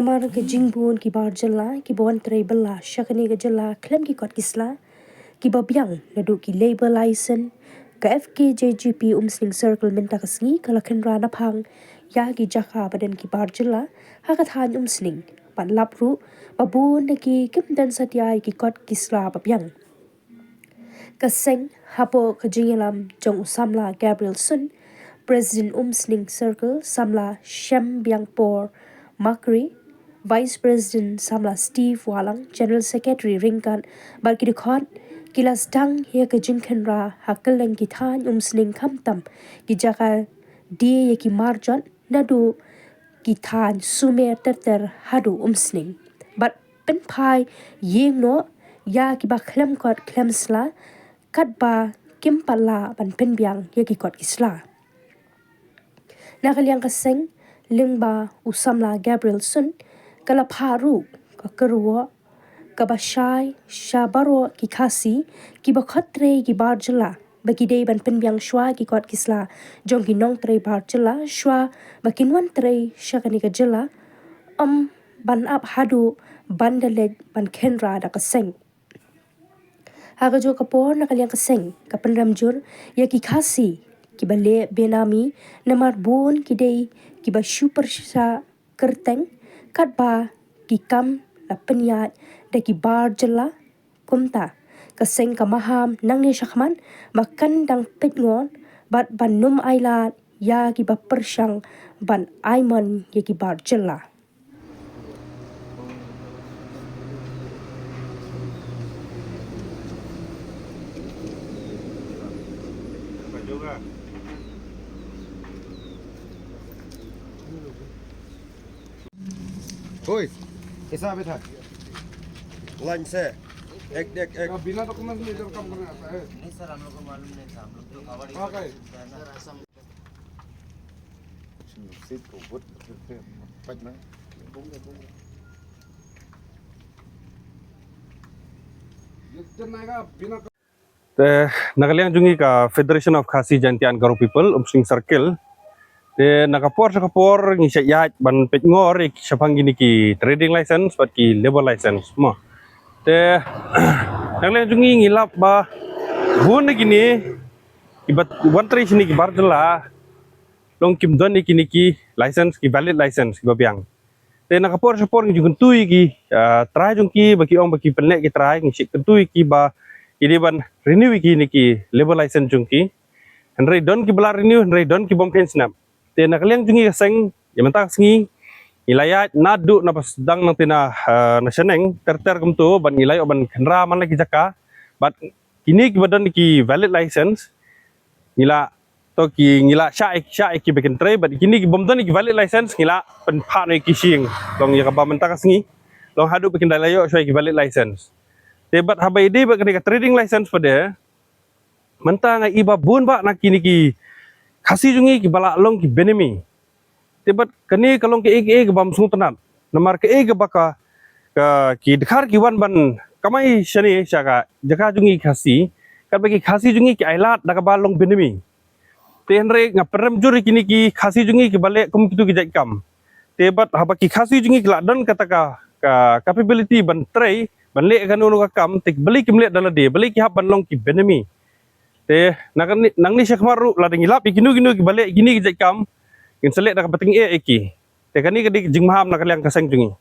namar ke jingbun ki bar jalla ki bon tray bella shakani ke jalla klem ki kot kisla ki babyang nadu ki labor license ka FKJGP umsling circle minta kasngi kala kenra na phang ya ki jaka badan ki bar jalla hakathan umsling pan lapru babun ki kimdan satyai ki kot kisla babyang kaseng hapo kajingelam jong usamla Gabriel Sun President Umsling Circle Samla Shem Byangpor Makri Vice President Samla Steve Walang General Secretary Ringkan Barkidukot Kilas Dang Hia Kajinkenra Hakaleng Kithan Umsling Kamtam Kijaka Dia Yaki Marjot Nadu Kithan Sumer Terter Hadu Umsling But Pen Pai Ying No Ya Kiba Klem Kot Klemsla Katba Kimpala Ban Penbyang Yaki Kot Isla Nakaliang kaseng lingba usamla Gabriel Sun kala paru ka kerwa ka bashai shabaro ki khasi ki bakhatre ki barjala bagi dei ban penbyang shwa ki kot kisla jong ki nong tre barjala shwa bakinwan tre shakani ka jala ban ap hadu bandale ban kenra da kaseng haga jo kapor nakaliang kaseng ka penramjur ya ki khasi ki bale benami namar bon ki dei ki ba super sha kerteng kat ba ki kam la penyat da ki bar jela kumta kaseng ka maham nang ni shakman makan dang petngon bat ban num ailat ya ki ba persyang ban aiman ya ki bar jela Oi, कैसा बैठा लाइन से एक बिना डॉक्यूमेंट में इधर काम करने आता है नहीं सर हम लोग को मालूम नहीं था हम लोग तो कबाड़ी हाँ गए सीट को बुत पटना इधर नहीं का बिना Nakaliang jungi ka Federation of Khasi Jantian Garo People Umsling Circle te nakapor ngi ya ban petngor ik sapang gini ki trading license bat ki labor license mo te nakaliang jungi ngilap ba bun gini ibat wantri sini ki bardela long kim don iki niki license ki valid license ki babyang te nakapor ngi jungun tui ki try jungki bagi ong bagi pelek ki try ngi sik tui ki ba ini ban renew iki niki labor license jungki henry don ki bala renew henry don ki bom snap te nakaliang jungi kaseng yamantak sengi ilayat nadu na pasdang nang tina nasyoneng terter kumtu ban ilay ban kenra man lagi jaka bat kini ki badan ki valid license ngila to ki ngila sya ki bikin tray bat kini ki bomdan ki valid license ngila pen pha ki sing long ya ka mentak sengi long hadu bikin dalayo syai ki valid license te bat habai de bat ka trading license pada mentang iba bun ba nak kini ki khasi jungi ki bala long ki benemi tebat kani kalong ki ege bam sung tanat namar ke ege baka ki dekhar ki wan ban kamai shani shaka jaka jungi khasi kan bagi khasi jungi ki ailat da ka balong benemi te henre ngaperem juri kini ki khasi jungi ki bale kum kitu ki jakam tebat habaki khasi jungi ki ladon kata ka capability ban tray ban le kan unu ka kam tik beli ki mle dala de beli ki hab ban long ki benemi te nang ni syakmaru lading ilap ikinu ki balik gini ki jakam kin selek dak pating e eki te kani kedi jing maham nakaliang kaseng jungi